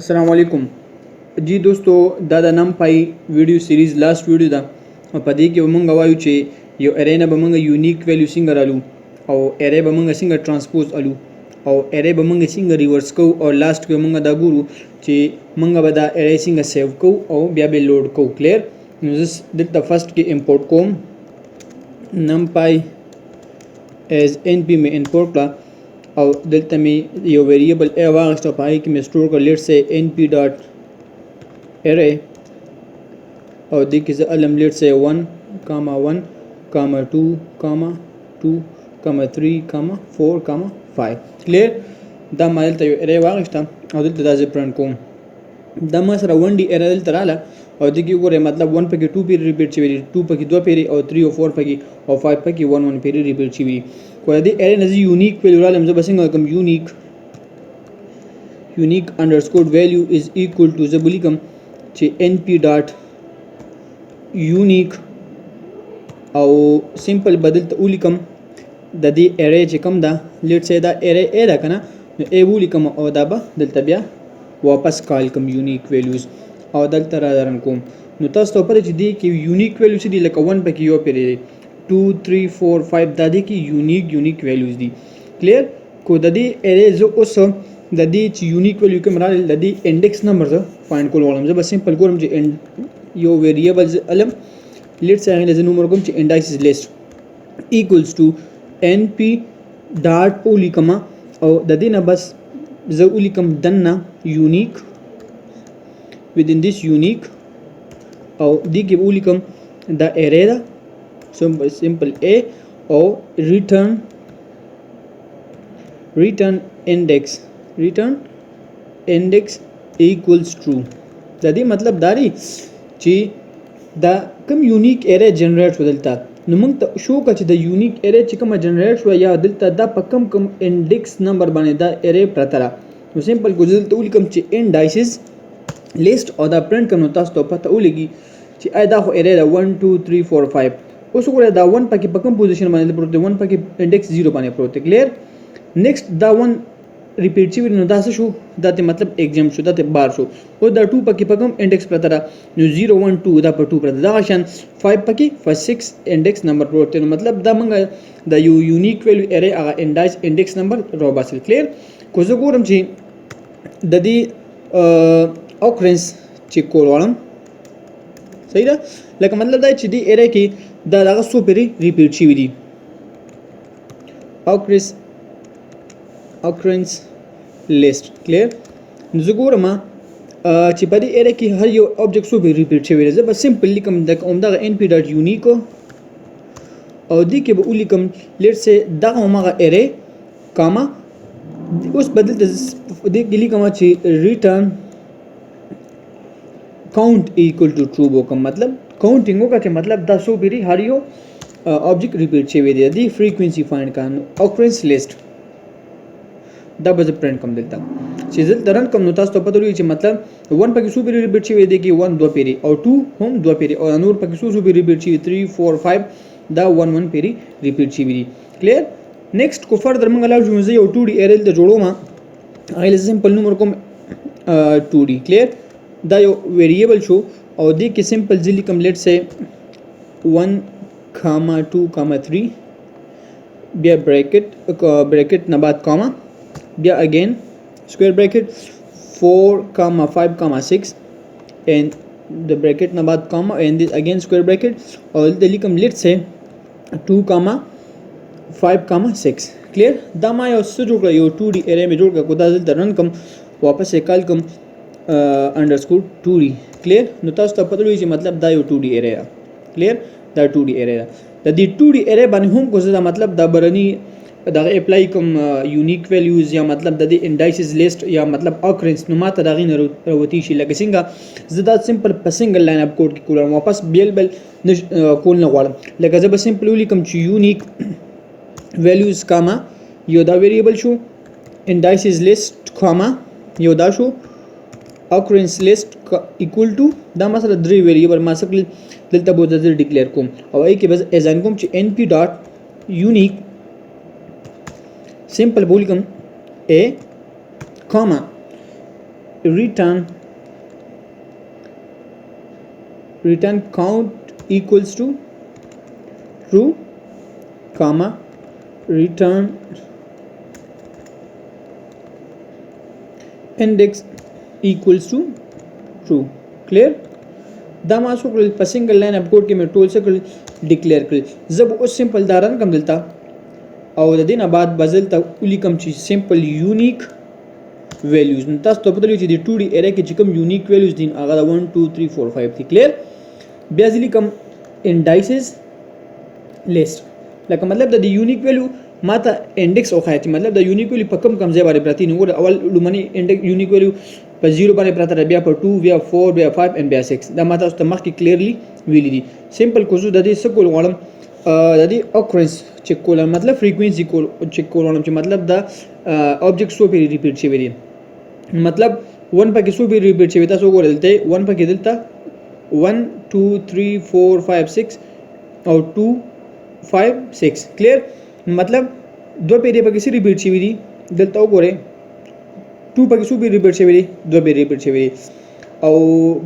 अस्सलामुअलैकुम जी दोस्तों دا नमपाई वीडियो सीरीज लास्ट वीडियो दा په دې کې موږ وایو چې یو ارے نه به موږ یونیک ویلیو څنګه رالو او ارے به موږ څنګه ترانسپوز الو او ارے به موږ څنګه ریورس کو او لاست کې موږ دا ګورو چې موږ به دا ارے څنګه سیو کو او بیا به لوډ کو کلیر نو زس دلته فرست کې امپورټ کوم numpy as np مې امپورټ کړه او دلته می یو ویریبل ا واغسته پای کې می سٹور کړ لیټ سه np ډاٹ ارے او دې کې زه علم لیټ سه 1 کاما 1 کاما 2 کاما 2 کاما 3 کاما 4 کاما 5 کلیر دا ما دلته یو ارے واغسته او دلته دا زه پرنټ کوم دا ما سره 1 डी ارے دلته رااله او دې کې وګوره مطلب 1 پکې 2 پیری ریپیټ شوی 2 پکې 2 پیری او 3 او 4 پکې او 5 پکې 1 1 پیری ریپیټ شوی کو دې ارے نه یونیک ویلیو رالم زه بسنګ کوم یونیک انډرسکور ویلیو از ایکوال ټو زبلیکم چې np ډاٹ یونیک او سمپل بدل ته ولیکم د دې ارے چې کوم دا لیټ سه دا ارے ا دا کنه نو ا ولیکم او دا به دلته بیا واپس کال کوم یونیک ویلیوز او دلته را درن کوم نو تاسو ته پته چې دی کې یونیک ویلیوز دي لکه 1 پکې یو پیری 2 3 4 5 دا دي کې یونیک ویلیوز دي کلیر کو د دې ارے زو اوس د دې چې یونیک ویلیو کوم را د دې انډیکس نمبر زه فایند کول غواړم زه به سمپل کوم چې یو ویریبل علم لیټ سه غل زه نومر کوم چې انډیکس لیست ایکوالز ټو np ډاټ اولیکما او د دې نه بس زه اولیکم دنه یونیک within this unique او دې کې اولیکم دا ارے دا simple a او return index equals true دا دې مطلب داري چې دا کوم یونیک ارے جنریټ ودلتا نو موږ ته شو کړه چې د یونیک ارے چې کوم جنریټ شو یا دلته دا په کم انډیکس نمبر باندې دا ارے پرتره نو سمپل ګوزل ته ولیکم چې انډایسز لیست او دا پرنٹ کوم تاسو ته پته ولګي چې دا خو ارے دا 1 2 3 4 5 اوس وګوره دا 1 پکې په کوم پوزیشن باندې پروت دی 1 پکې انډیکس 0 باندې پروت دی کلیر نیکسٹ دا 1 ریپیټ شي نو دا څه شو دا ته مطلب ایگزام شو دا ته بار شو او دا 2 پکې په کوم انډیکس پرته دا نو 0 1 2 دا په 2 پرته دا شان 5 پکې for 6 انډیکس نمبر پروت دی نو مطلب دا موږ دا یو یونیک ویلیو ارے هغه انډیکس نمبر رو باسل کلیر کو زه ګورم چې د دې occurrence چیک کولم صحیح ده لکه مطلب دا چې دی ارے کې دا دغه سو پیری ریپیټ شي وي occurrence list clear زه ګورم چې په دې ارے کې هر یو object سو پیری ریپیټ شي وي زه به سمپلی کوم د عمدغه np ډاټ یونیک او دې کې به ولیکم لیټ سه دا عمره ارے کاما اوس بدل د دې کې لیکم چې return count equal to true وکم مطلب काउंटिंग होगा कि मतलब 10 बिरी हर यो ऑब्जेक्ट रिपीट छे वे दी फ्रीक्वेंसी फाइंड करन ऑकरेंस लिस्ट दा बज प्रिंट कम देता चीजल तरन कम नोतास तो पता लगी मतलब 1 पकी सु बिरी रिपीट छे वे दे कि 1 2 पेरी और 2 हम 2 पेरी और अनूर पकी सु बिरी रिपीट छे 3 4 5 दा 1 1 पेरी रिपीट छे वी क्लियर नेक्स्ट को फर्दर मंगला जो जे 2D एरे दे जोड़ो मा आइल सिंपल नंबर को 2D क्लियर दा यो वेरिएबल शो और दे के सिंपल जिली कम लेट से 1 comma 2 comma 3 बिया ब्रैकेट ना बाद comma बिया अगेन स्क्वायर ब्रैकेट 4 comma 5 comma 6 and the bracket ना बाद comma and this again square bracket और दिली कम लेट से 2 comma 5 comma 6 क्लियर दामा यो से जोड़ यो 2D एरे में जोड़ का कोदा रन कम वापस से कल कम अंडरस्कोर 2D क्लियर नो तاسو ته پته لوي چې مطلب دا یو 2D ارے ده क्लियर دا 2D ارے ده د دې 2D ارے باندې هم کوزه دا مطلب دا برني دا اپلای کوم یونیک ویلیوز یا مطلب د دې انډایسز لیست یا مطلب اکرنس نو ماته دا غین وروتی شي لکه څنګه زدا سمپل په سنگل لاین اپ کوډ کې کولم واپس بیل کول نه غواړم لکه زه به سمپل ولیکم چې یونیک ویلیوز کاما یو دا ویریبل شو انډایسز لیست کاما یو دا شو occurrence list equal to دا مثلا 3 वेरिएबल ما سکل دلته به د ډیکلیئر کوم او ای کې بس ازان کوم چې np ډاټ یونیک سمپل بولکم a comma return count equals to true, comma return index equals to true. clear. دا ما سو کړل په سنگل لاین اپ کوډ کې مې ټول څه کړل ډیکلیئر کړل. زه به اوس سمپل دارن کم دلته او د دې نه بعد بدلته ولیکم چې سمپل یونیک ویلیوز. نو تاسو ته پته لري چې د 2D ارے کې چې کوم یونیک ویلیوز دي هغه 1 2 3 4 5 دي. کلیر. بیا ځلې کوم انډایسز لیست لکه مطلب د یونیک ویلیو ماته انډیکس او خایتي مطلب د یونیک ویلیو په کم ځای باندې پراتی نه ور اول لومړی انډیکس یونیک ویلیو په 0 باندې پراته بیا په 2 بیا 4 بیا 5 and بیا 6 دا ماته اوس ته مخکې کلیرلی ویلی دي. سمپل کوزو د دې څه کول غواړم د دې اکرنس چیک کول مطلب فریکوئنسي کول چیک کول غواړم چې مطلب دا اوبجیکټ سو پیری ریپیټ شوی دی مطلب 1 پکې سو پیری ریپیټ شوی تاسو وګورئ دلته 1 پکې دلته 1 2 3 4 5 6 او 2 5 6 کلیر. مطلب دو پیری پکې سری ریپیټ شوی دي دلته وګورئ 2 پکې سو پیری ریپیټ شوی دي 2 پیری ریپیټ شوی دي او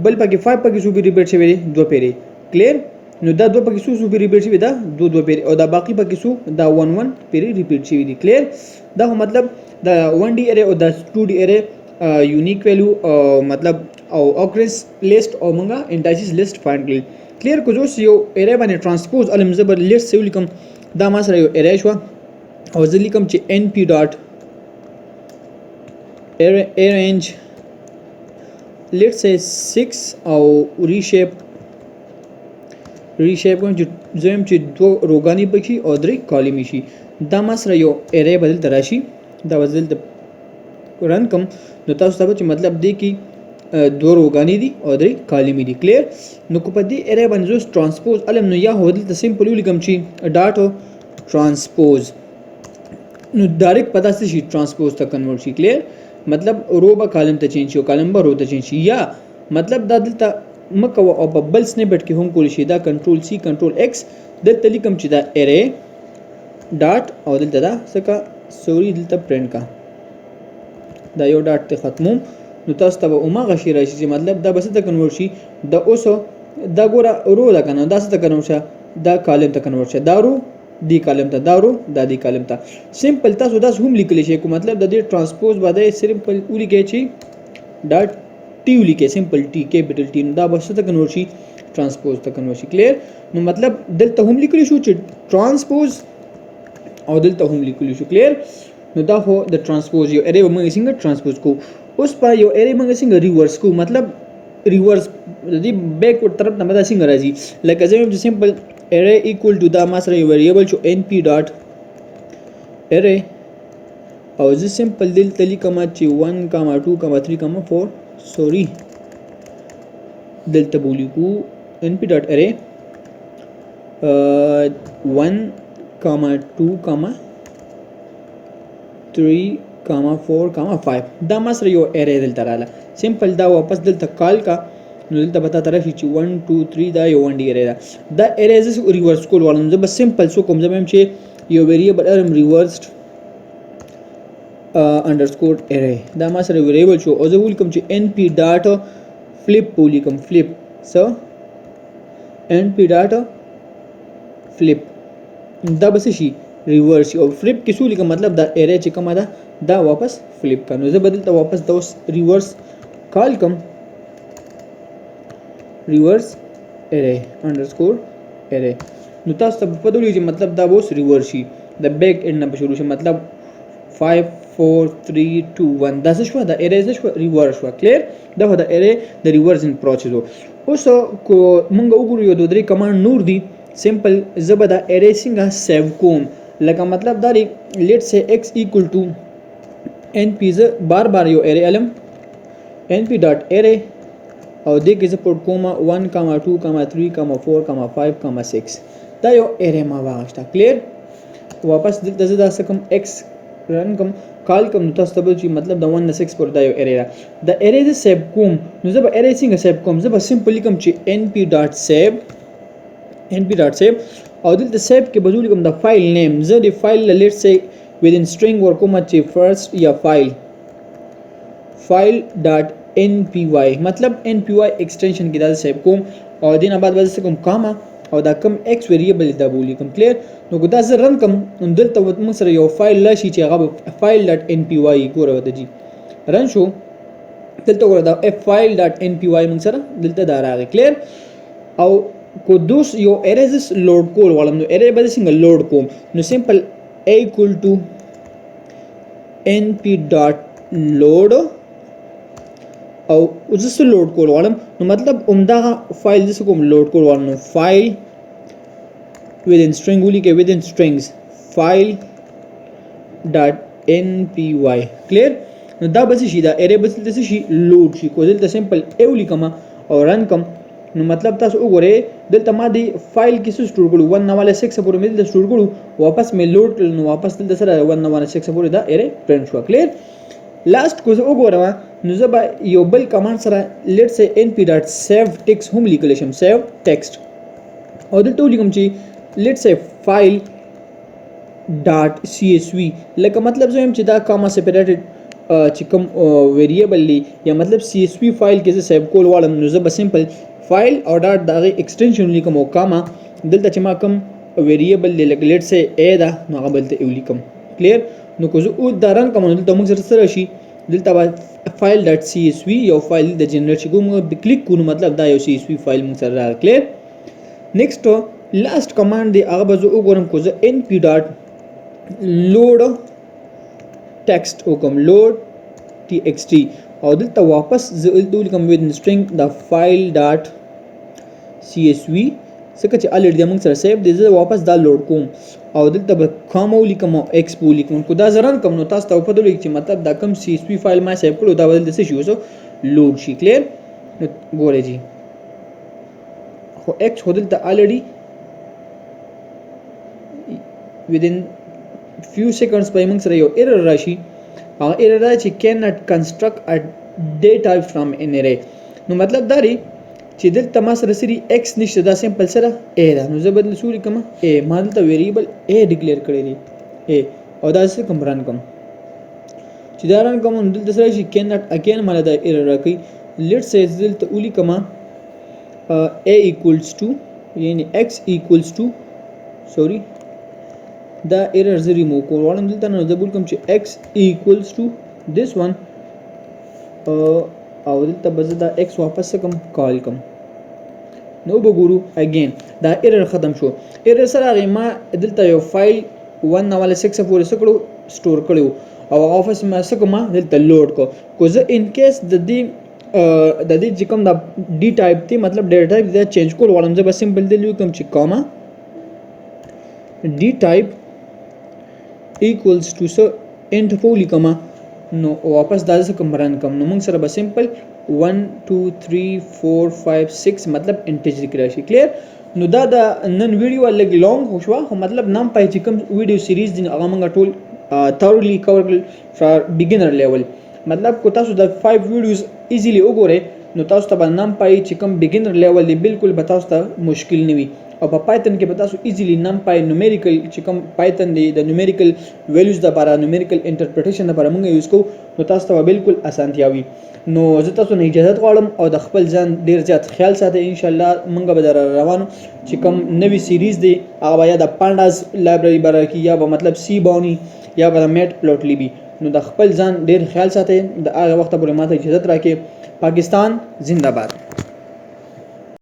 بل پکې 5 پکې سو پیری ریپیټ شوی دي 2 پیری. کلیر. نو دا 2 پکې سو پیری ریپیټ شوی دا 2 پیری او دا باقی پکې سو دا 1 1 پیری ریپیټ شوی دي. کلیر. دا مطلب دا 1D ارے او دا 2D ارے یونیک ویلیو مطلب او اکرنس لیست او مونږه انډایسز لیست فایند کړل. کلیر. کو جو یو ارے باندې ترانسپوز الم زبر لیست سیو لیکم دا ما سره یو ارے شو او زه لیکم چې np ډاټ arrange let's say 6 او reshape کوم چې زم چې دو روغانی پکې او درې کالم شي دا ما سره یو ارے بدل تراشي دا بدل رن کوم نو تاسو ته چې مطلب دی کې دو روغانی دي او درې کالم دي. کلیر. نو کو په دې ارے باندې زو ترانسپوز علم نو یا هودل ته سمپل ولیکم چې ډاټ ترانسپوز نو ډایرکټ پتا شي ترانسپوز ته کنورټ شي. کلیر. مطلب رو به کالم ته چینج شي او کالم به رو ته چینج شي یا مطلب دا دلته مکه او په بل سنیپټ کې هم کول شي دا کنټرول سی کنټرول ایکس دلته لیکم چې دا ارے ډاټ او دلته دا څه سوري دلته پرنٹ کا دا یو ډاټ ته ختموم نو تاسو ته اومه غشي راشي چې مطلب دا بس ته کنورټ شي دا اوس دا ګوره رو دا کنه دا څه ته کنورټ شي دا کالم ته کنورټ شي دا رو دی کالم ته دارو دا دی کالم ته سمپل تاسو داس هم لیکلی شي کو مطلب د دې ترانسپوز باندې سمپل ولیکئ چې ډاټ ټی ولیکئ سمپل ټی کیپټل ټی دا بس ته کنورټ شي ترانسپوز ته کنورټ شي. کلیر. نو مطلب دلته هم لیکلی شو چې ترانسپوز او دلته هم لیکلی شو. کلیر. نو دا هو د ترانسپوز یو ارے موږ څنګه ترانسپوز کو اوس په یو ارے موږ څنګه ریورس کو مطلب ریورس د دې بیکورډ طرف نه مدا څنګه راځي لکه زموږ سمپل array equal to دا ما سره variable شو np dot array او زه سمپل دلته لیکم چې 1 2 3 4 سوري دلته بولیکو np dot array 1 2 3 4 5 دا ما سره یو array دلته رااله سمپل دا واپس دلته کال کا نو دلته پتا تر شي چې 1 2 3 دا یو 1D ارے دا ارے ز ریورس کول ولنم زه بس سمپل سو کوم زم چې یو ویریبل ارم ریورسډ انډرسکور ارے دا ما سره ویریبل شو او زه ولیکم چې np ډاټ فلپ ولیکم فلپ سو np ډاټ فلپ دا بس شي ریورس او فلپ کې سو لیکم مطلب دا ارے چې کومه دا واپس فلپ کنو زه بدلته واپس دا اوس ریورس کال کوم reverse array underscore array نو تاسو ته په دې چې مطلب دا اوس ریورس شي د بیک اینډ نه شروع شي مطلب 5 4 3 2 1 دا څه شو دا ارے څه شو ریورس شو. کلیر. دا د ارے د ریورسن پروسس اوس کو مونږ وګورو یو دوه درې کمانډ نور دي سمپل زبر دا ارے څنګه سیو کوم لکه مطلب دا لیټ سے x equal to np ز بار بار یو ارے علم np ډاټ ارے او دې کې سپورټ کوما 1 2 3 4 5 6 دا یو ارے ما واغشتا. کلیر. واپس دلته زدا سکم x رن کوم کال کوم تاسو ته چې مطلب د 1 نه 6 پر دا یو ارے دا ارے د سیو کوم نو زه به ارے څنګه سیو کوم زه به سمپل کوم چې np ډاټ سیو او دلته سیو کې بجول کوم د فایل نیم زه د فایل لیټ سي within string ورکوم چې فرست یا فایل ډاټ .npy مطلب npy ایکسټنشن کې دا سیب کوم او دینه بعد به کوم کاما او دا کم x ویریبل دا بولی کوم کلیر نو دا زه رن کوم دلته موږ سره یو فایل لاشي چې هغه file.npy ګوره د جی رن شو دلته ګوره دا file.npy موږ سره دلته دا راغی کلیر او کو دوس یو اريز لوډ کول ولم نو اري به څنګه لوډ کوم نو سمپل a equal to np.load او زه لوډ کول ولم نو مطلب عمده فایل زه کوم لوډ کول ولم نو فایل within string ولي کې within strings file.npy clear نو دا بس شي دا اري بس د شي لوډ شي کو دلته سمپل ا ولیکم او رن کوم نو مطلب تاسو وګورئ دلته ما دی فایل کې څه سٹور کړو 196 پورې مې دلته سٹور کړو واپس مې لوډ کړل نو واپس دلته سره 196 پورې دا اري پرنٹ شو کلیر لاست کو زه وګورم نو زه به یو بل کمانډ سره لیټ سي np.save text هم لیکل شم save text او دلته ولیکم چې لیټ سي file.csv لکه مطلب زه هم چې دا کاما سپریټډ چې کوم ویریبل لی یا مطلب csv فایل کې زه سیو کول غواړم نو زه به سمپل فایل او ډاټ دغه ایکسټنشن لیکم او کاما دلته چې ما کوم ویریبل دی لکه لیټ سي a دا نو هغه بلته ولیکم کلیر نو کو زه او دا رن کوم دلته موږ سره شي دلته file.csv یو فایل د جنریټ شي کوم کلیک کو مطلب دا یو csv فایل موږ سره کلیر نیکسٹ لاست کمانډ دی هغه به زه وګورم کو زه np.load text وکم load txt او دلته واپس زه ولیکم within string the file.csv څنګه چې الریډي موږ سره سیو دي زه واپس دا لوډ کوم او دلته به کاما ولیکم او x ولیکم کو دا زران کوم نو تاسو ته په دلته چې مطلب دا کم csv فایل ما سیو کړو دا بدل د څه شي وسو لوډ شي کلیر ګورئ جی خو x دلته الریډي within few seconds by موږ سره یو error راشي هغه error دا چې cannot construct a data type from an array نو مطلب دا دی چې دلته ما سره سری x نشته دا سمپل سره a دا نو زه بدل سوري کوم a ما دلته ویریبل a ډیکلیئر کړی دی a او دا څه کوم رن کوم چې دا رن کوم دلته سره شي cannot again مال دا error راکړي let's say دلته اولی کما a equals to یعنی x equals to sorry دا error زه ریموو کوم غواړم دلته نو زه کوم چې x equals to this one او دلته به زه دا x واپس کوم کال کوم نو وګورو اگین دا error ختم شو error سره هغه ما دلته یو فایل 196 پورې سکړو سٹور کړو او واپس ما سکه ما دلته لوډ کو زه ان کیس د دې چې کوم دا ډی ټایپ دی مطلب ډیټا ټایپ دا چینج کول غواړم زه به سمپل دی لیکم چې کاما D type equals to so int पोली comma नो वापस दादा से कम रन कम नो मंग सर बस सिंपल 1 2 3 4 5 6 मतलब इंटीजर की राशि क्लियर नो दादा नन वीडियो अलग लॉन्ग होशवा मतलब नाम पाई चिकम वीडियो सीरीज दिन अगा मंगा toll thoroughly cover for beginner level मतलब को तासु द 5 वीडियोस इजीली वګوره نو تاسو ته نام پای چې کوم beginner level دی بالکل به تاسو ته مشکل نه وي او په پایتن کې به تاسو ایزیلی نام پای نومریکل چې کوم پایتن دی د نومریکل ویلیوز د لپاره نومریکل انټرپریټیشن لپاره موږ یوز کوو نو تاسو ته بالکل اسانتیا وي نو زه تاسو نه اجازه غواړم او د خپل ځان ډیر زیات خیال ساتئ ان شاء الله موږ به در روانو چې کوم نوې سیریز دی هغه یا د پانډاز لایبرری بره کې یا به مطلب سی باونی یا به میټ پلاټ لیبي نو د خپل ځان ډیر خیال ساتئ د هغه وخت پورې ماته اجازه راکې पाकिस्तान जिंदाबाद।